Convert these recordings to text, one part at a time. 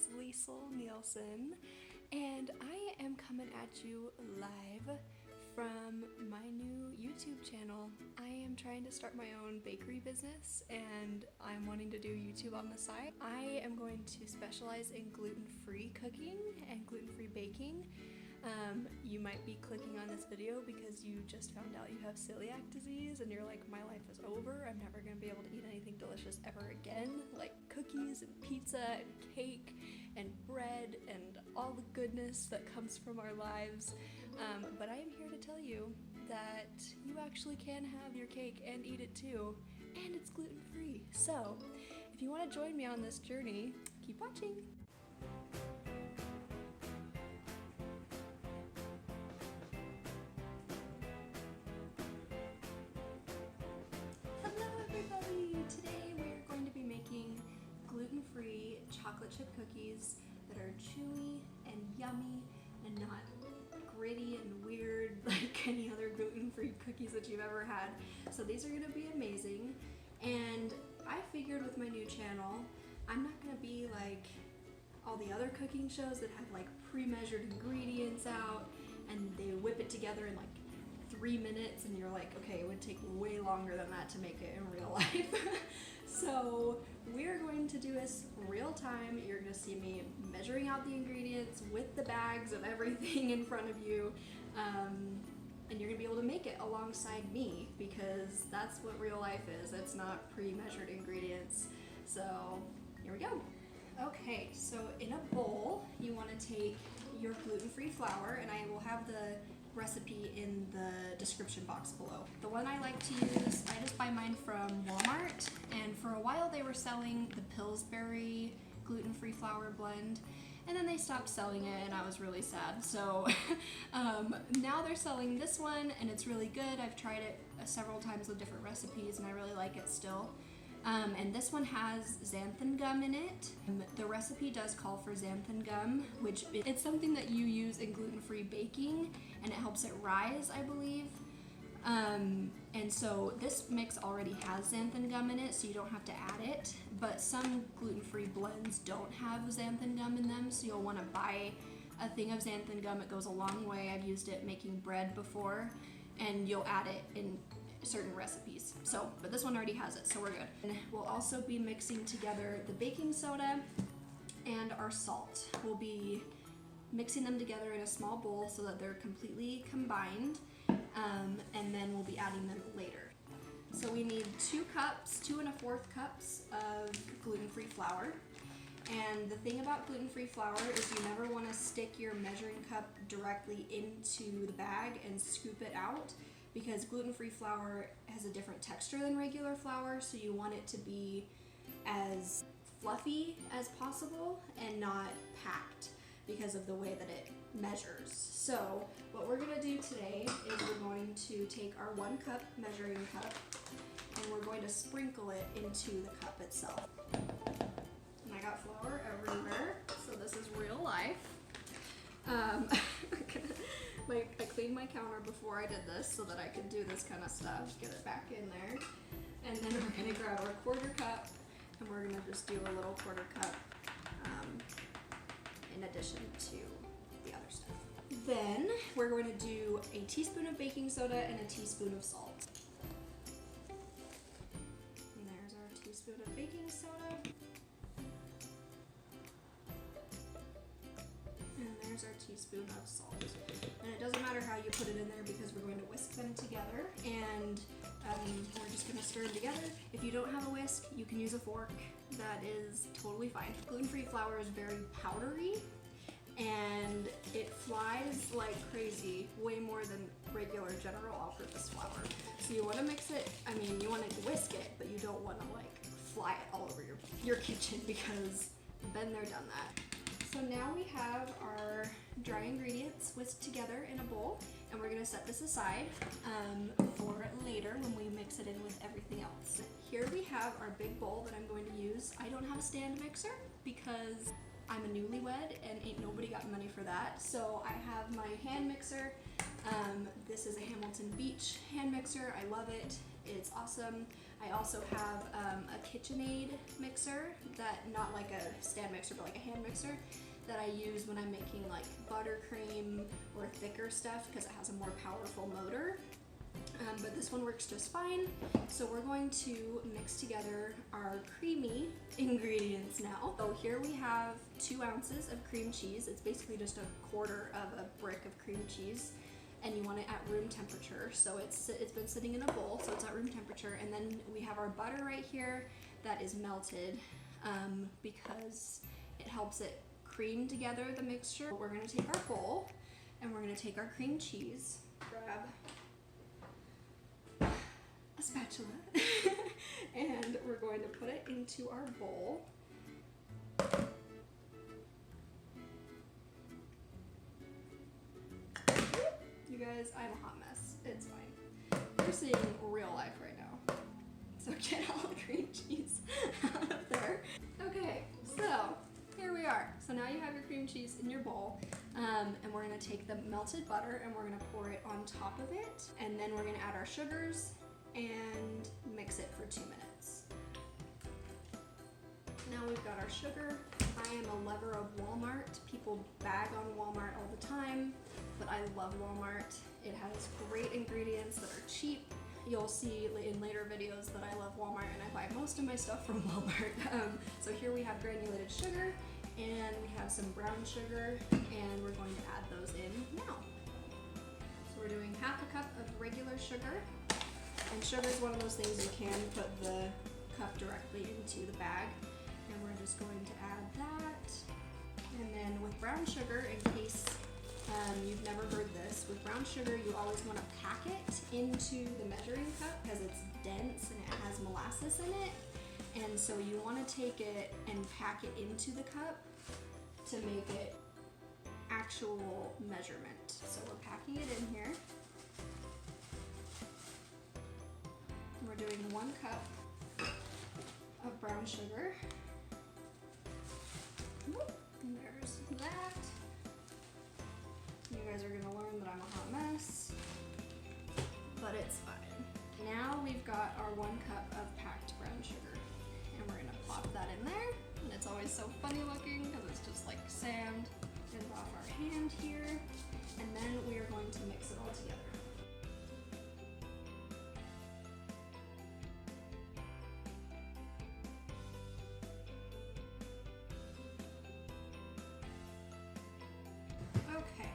it's Liesl Nielsen, and I am coming at you live from my new YouTube channel. I am trying to start my own bakery business and I'm wanting to do YouTube on the side. I am going to specialize in gluten-free cooking and gluten-free baking. You might be clicking on this video because you just found out you have celiac disease and you're like, my life is over. I'm never gonna be able to eat anything delicious ever again, like cookies and pizza and cake and bread and all the goodness that comes from our lives. But I am here to tell you that you actually can have your cake and eat it too, and it's gluten-free. So if you want to join me on this journey, keep watching. Today we are going to be making gluten-free chocolate chip cookies that are chewy and yummy and not gritty and weird like any other gluten-free cookies that you've ever had. So these are going to be amazing, and I figured with my new channel I'm not going to be like all the other cooking shows that have like pre-measured ingredients out and they whip it together in like 3 minutes and you're like, okay, it would take way longer than that to make it in real life. So we're going to do this real time. You're gonna see me measuring out the ingredients with the bags of everything in front of you, and you're gonna be able to make it alongside me because that's what real life is. It's not pre-measured ingredients. So here we go. Okay, so in a bowl, you want to take your gluten-free flour, and I will have the recipe in the description box below. The one I like to use, I just buy mine from Walmart, and for a while they were selling the Pillsbury gluten-free flour blend, and then they stopped selling it and I was really sad. So now they're selling this one and it's really good. I've tried it several times with different recipes and I really like it still. And this one has xanthan gum in it. The recipe does call for xanthan gum, which it's something that you use in gluten-free baking and it helps it rise, I believe. And so this mix already has xanthan gum in it, so you don't have to add it, but some gluten-free blends don't have xanthan gum in them, so you'll want to buy a thing of xanthan gum. It goes a long way. I've used it making bread before, and you'll add it in certain recipes. So, but this one already has it, so we're good. And we'll also be mixing together the baking soda and our salt. We'll be mixing them together in a small bowl so that they're completely combined, and then we'll be adding them later. So we need 2 cups, 2 1/4 cups of gluten-free flour. And the thing about gluten-free flour is you never want to stick your measuring cup directly into the bag and scoop it out, because gluten-free flour has a different texture than regular flour, so you want it to be as fluffy as possible and not packed because of the way that it measures. So what we're gonna do today is we're going to take our 1 cup measuring cup and we're going to sprinkle it into the cup itself. And I got flour everywhere, so this is real life. I cleaned my counter before I did this so that I could do this kind of stuff, get it back in there. And then we're gonna grab our 1/4 cup and we're gonna just do a little 1/4 cup in addition to the other stuff. Then we're going to do a teaspoon of baking soda and a teaspoon of salt. And there's our teaspoon of baking soda. And there's our teaspoon of salt. And it doesn't matter how you put it in there because we're going to whisk them together, and we're just going to stir them together. If you don't have a whisk, you can use a fork. That is totally fine. Gluten-free flour is very powdery and it flies like crazy, way more than regular general all-purpose flour. So you want to mix it, you want to whisk it, but you don't want to like fly it all over your kitchen because been there, done that. So now we have our dry ingredients whisked together in a bowl, and we're gonna set this aside for later when we mix it in with everything else. Here we have our big bowl that I'm going to use. I don't have a stand mixer because I'm a newlywed and ain't nobody got money for that. So I have my hand mixer. This is a Hamilton Beach hand mixer. I love it. It's awesome. I also have a KitchenAid mixer, that not like a stand mixer, but like a hand mixer, that I use when I'm making like buttercream or thicker stuff because it has a more powerful motor. But this one works just fine. So we're going to mix together our creamy ingredients now. So here we have 2 ounces of cream cheese. It's basically just a quarter of a brick of cream cheese, and you want it at room temperature. So it's been sitting in a bowl, so it's at room temperature. And then we have our butter right here that is melted because it helps it cream together the mixture. We're gonna take our bowl and we're gonna take our cream cheese, grab a spatula, and we're going to put it into our bowl. You guys, I'm a hot mess. It's fine. We're seeing real life right now. So get all the cream cheese out of there. Okay, so here we are. So now you have your cream cheese in your bowl, and we're gonna take the melted butter and we're gonna pour it on top of it, and then we're gonna add our sugars and mix it for 2 minutes. Now we've got our sugar. I am a lover of Walmart. People bag on Walmart all the time, but I love Walmart. It has great ingredients that are cheap. You'll see in later videos that I love Walmart and I buy most of my stuff from Walmart. So here we have granulated sugar and we have some brown sugar, and we're going to add those in now. So we're doing ½ a cup of regular sugar. And sugar is one of those things you can put the cup directly into the bag. And we're just going to add that. And then with brown sugar, in case you've never heard this, with brown sugar you always want to pack it into the measuring cup because it's dense and it has molasses in it. And so you want to take it and pack it into the cup to make it actual measurement. So we're packing it in here. We're doing 1 cup of brown sugar. And there's that. You guys are gonna learn that I'm a hot mess, but it's fine. Now we've got our 1 cup of packed brown sugar, and we're gonna plop that in there. And it's always so funny looking because it's just like sand. Get it off our hand here, and then we are going to mix it all together.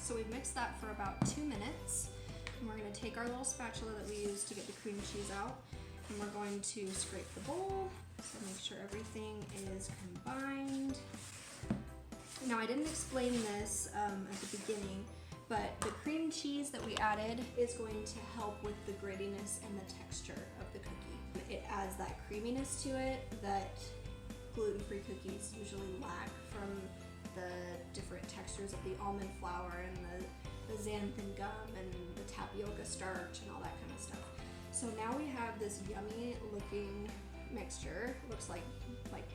So we've mixed that for about 2 minutes, and we're going to take our little spatula that we use to get the cream cheese out, and we're going to scrape the bowl, so make sure everything is combined. Now I didn't explain this at the beginning, but the cream cheese that we added is going to help with the grittiness and the texture of the cookie. It adds that creaminess to it that gluten-free cookies usually lack from the different textures of the almond flour and the xanthan gum and the tapioca starch and all that kind of stuff. So now we have this yummy looking mixture. It looks like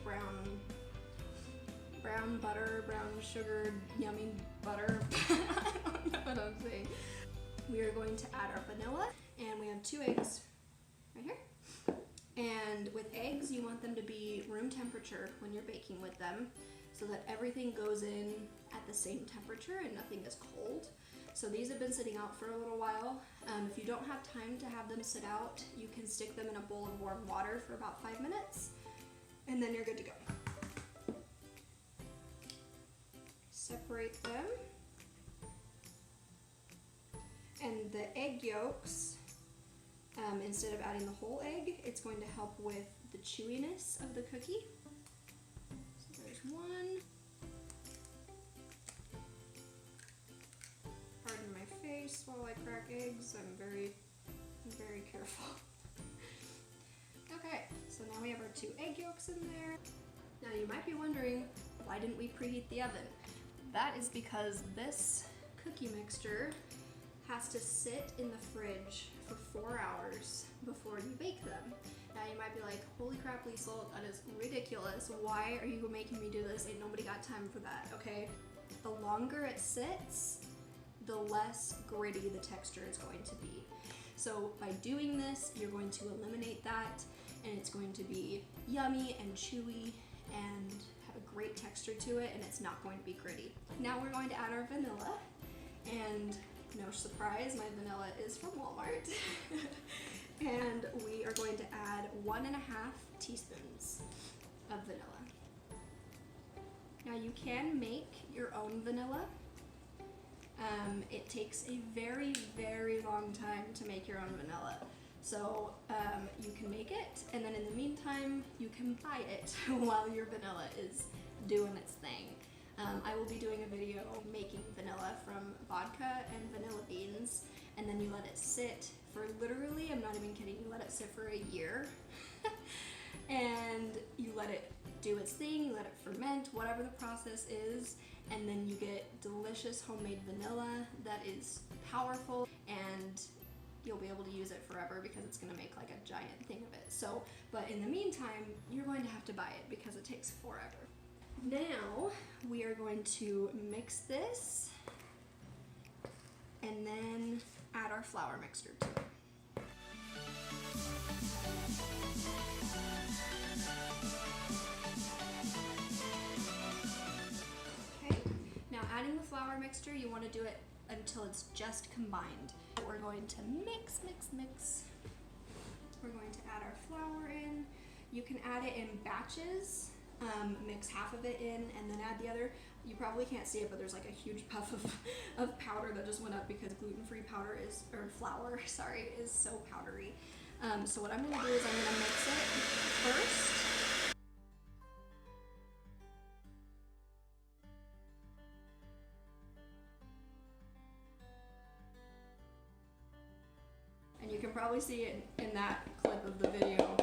brown butter, brown sugar, yummy butter. I don't know what I'm saying. We are going to add our vanilla, and we have 2 eggs right here. And with eggs, you want them to be room temperature when you're baking with them, so that everything goes in at the same temperature and nothing is cold. So these have been sitting out for a little while. If you don't have time to have them sit out, you can stick them in a bowl of warm water for about 5 minutes, and then you're good to go. Separate them. And the egg yolks, instead of adding the whole egg, it's going to help with the chewiness of the cookie. One. Pardon my face while I crack eggs. I'm very careful. Okay, so now we have our 2 egg yolks in there. Now you might be wondering, why didn't we preheat the oven? That is because this cookie mixture has to sit in the fridge for 4 hours before you bake them. Now you might be like, holy crap, Lisa, that is ridiculous. Why are you making me do this? Ain't nobody got time for that, okay? The longer it sits, the less gritty the texture is going to be. So by doing this, you're going to eliminate that, and it's going to be yummy and chewy and have a great texture to it, and it's not going to be gritty. Now we're going to add our vanilla, and no surprise, my vanilla is from Walmart. And we are going to add 1.5 teaspoons of vanilla. Now you can make your own vanilla. It takes a very, very long time to make your own vanilla. So you can make it, and then in the meantime, you can buy it while your vanilla is doing its thing. I will be doing a video making vanilla from vodka and vanilla beans, and then you let it sit for literally, I'm not even kidding, you let it sit for a year. And you let it do its thing, you let it ferment, whatever the process is, and then you get delicious homemade vanilla that is powerful, and you'll be able to use it forever because it's going to make like a giant thing of it. So, but in the meantime, you're going to have to buy it because it takes forever. Now we are going to mix this and then add our flour mixture to it. Okay, now adding the flour mixture, you want to do it until it's just combined. We're going to mix, mix, mix. We're going to add our flour in. You can add it in batches. Mix half of it in and then add the other. You probably can't see it, but there's like a huge puff of powder that just went up because gluten-free flour is so powdery. So what I'm going to do is I'm going to mix it first. And you can probably see it in that clip of the video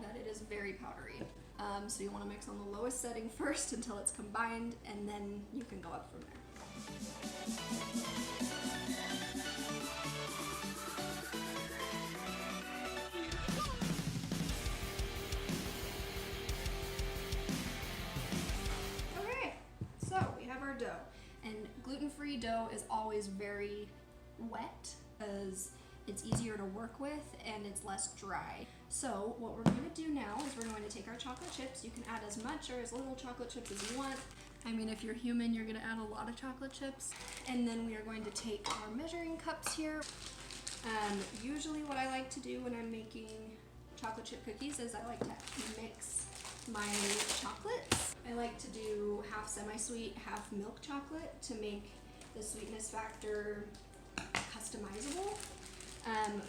that it is very powdery. So you want to mix on the lowest setting first until it's combined, and then you can go up from there. Okay, so we have our dough, and gluten-free dough is always very wet as it's easier to work with and it's less dry. So what we're going to do now is we're going to take our chocolate chips. You can add as much or as little chocolate chips as you want. I mean, if you're human, you're going to add a lot of chocolate chips. And then we are going to take our measuring cups here. Usually what I like to do when I'm making chocolate chip cookies is I like to mix my chocolates. I like to do half semi-sweet, half milk chocolate to make the sweetness factor customizable.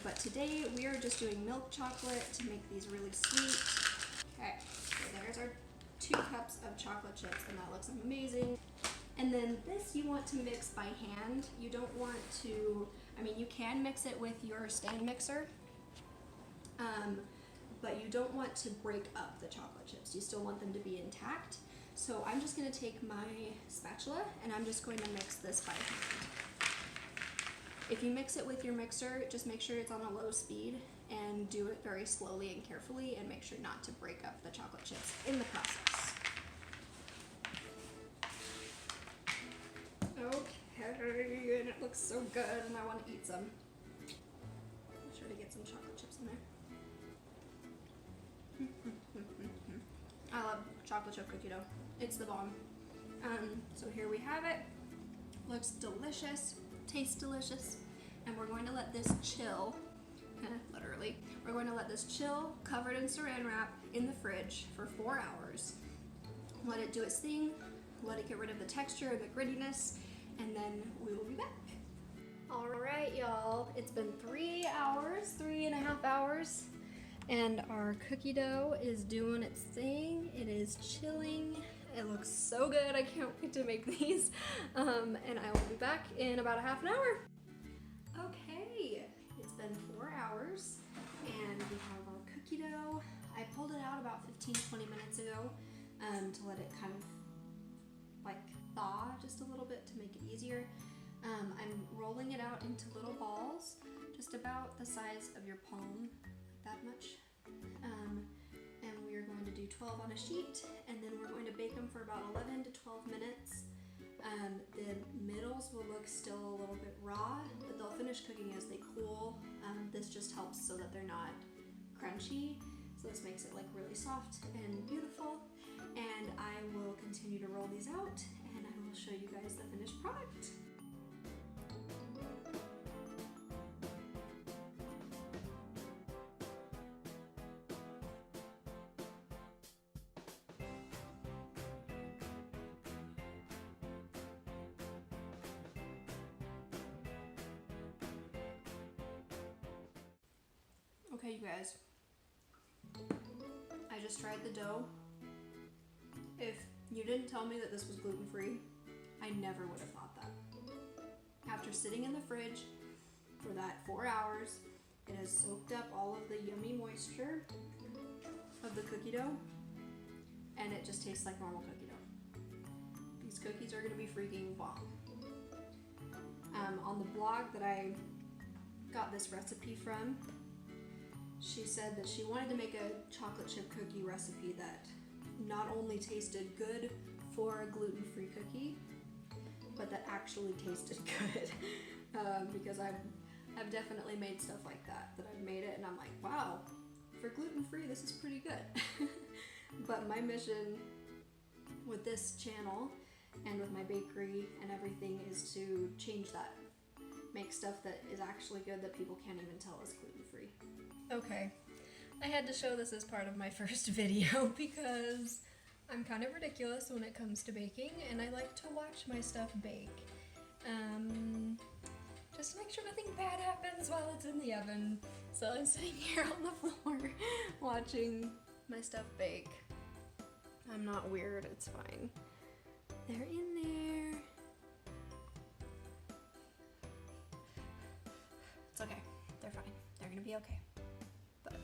But today we are just doing milk chocolate to make these really sweet. Okay, so there's our 2 cups of chocolate chips, and that looks amazing. And then this you want to mix by hand. You don't want to, I mean, you can mix it with your stand mixer, but you don't want to break up the chocolate chips. You still want them to be intact. So I'm just going to take my spatula and I'm just going to mix this by hand. If you mix it with your mixer, just make sure it's on a low speed and do it very slowly and carefully, and make sure not to break up the chocolate chips in the process. Okay, and it looks so good and I want to eat some. Make sure to get some chocolate chips in there. I love chocolate chip cookie dough. It's the bomb. So here we have it. Looks delicious. Tastes delicious, and we're going to let this chill, literally, we're going to let this chill covered in saran wrap in the fridge for 4 hours. Let it do its thing, let it get rid of the texture and the grittiness, and then we will be back. Alright y'all, it's been 3.5 hours, and our cookie dough is doing its thing. It is chilling. It looks so good. I can't wait to make these. And I will be back in about a half an hour. Okay, it's been 4 hours and we have our cookie dough. I pulled it out about 15-20 minutes ago to let it kind of like thaw just a little bit to make it easier. I'm rolling it out into little balls, just about the size of your palm, like that much. And we are going to do 12 on a sheet, and then we're going to bake them for about 11 to 12 minutes. The middles will look still a little bit raw, but they'll finish cooking as they cool. This just helps so that they're not crunchy. So this makes it like really soft and beautiful. And I will continue to roll these out and I will show you guys the finished product. Okay, you guys, I just tried the dough. If you didn't tell me that this was gluten-free, I never would have thought that. After sitting in the fridge for that 4 hours, it has soaked up all of the yummy moisture of the cookie dough, and it just tastes like normal cookie dough. These cookies are gonna be freaking bomb. On the blog that I got this recipe from, she said that she wanted to make a chocolate chip cookie recipe that not only tasted good for a gluten-free cookie, but that actually tasted good. Because I've definitely made stuff like that I've made it and I'm like, wow, for gluten-free this is pretty good. But my mission with this channel and with my bakery and everything is to change that. Make stuff that is actually good that people can't even tell is gluten-free. Okay, I had to show this as part of my first video because I'm kind of ridiculous when it comes to baking and I like to watch my stuff bake. Just to make sure nothing bad happens while it's in the oven. So I'm sitting here on the floor watching my stuff bake. I'm not weird, it's fine. They're in there. It's okay, they're fine. They're gonna be okay. But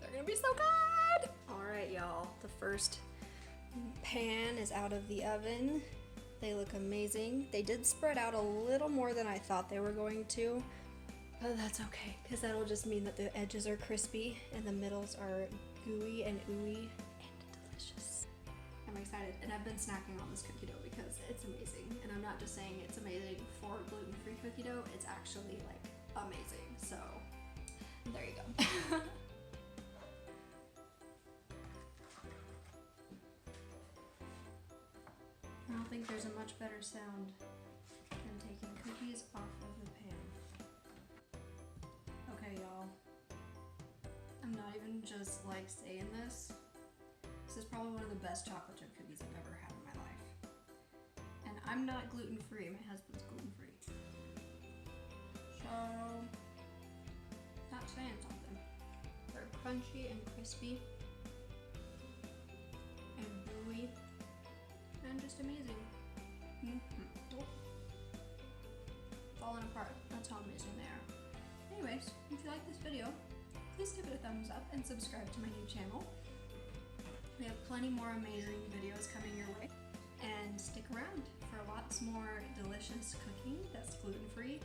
they're gonna be so good! Alright y'all, the first pan is out of the oven. They look amazing. They did spread out a little more than I thought they were going to, but that's okay, because that'll just mean that the edges are crispy and the middles are gooey and ooey and delicious. I'm excited, and I've been snacking on this cookie dough because it's amazing, and I'm not just saying it's amazing for gluten-free cookie dough, it's actually like amazing, so there you go. I don't think there's a much better sound than taking cookies off of the pan. Okay, y'all. I'm not even just like saying this. This is probably one of the best chocolate chip cookies I've ever had in my life. And I'm not gluten-free, my husband's gluten-free. So, not saying something. They're crunchy and crispy and gooey. And just amazing. Oh. Falling apart. That's how amazing they are. Anyways, if you like this video, please give it a thumbs up and subscribe to my new channel. We have plenty more amazing videos coming your way. And stick around for lots more delicious cooking that's gluten-free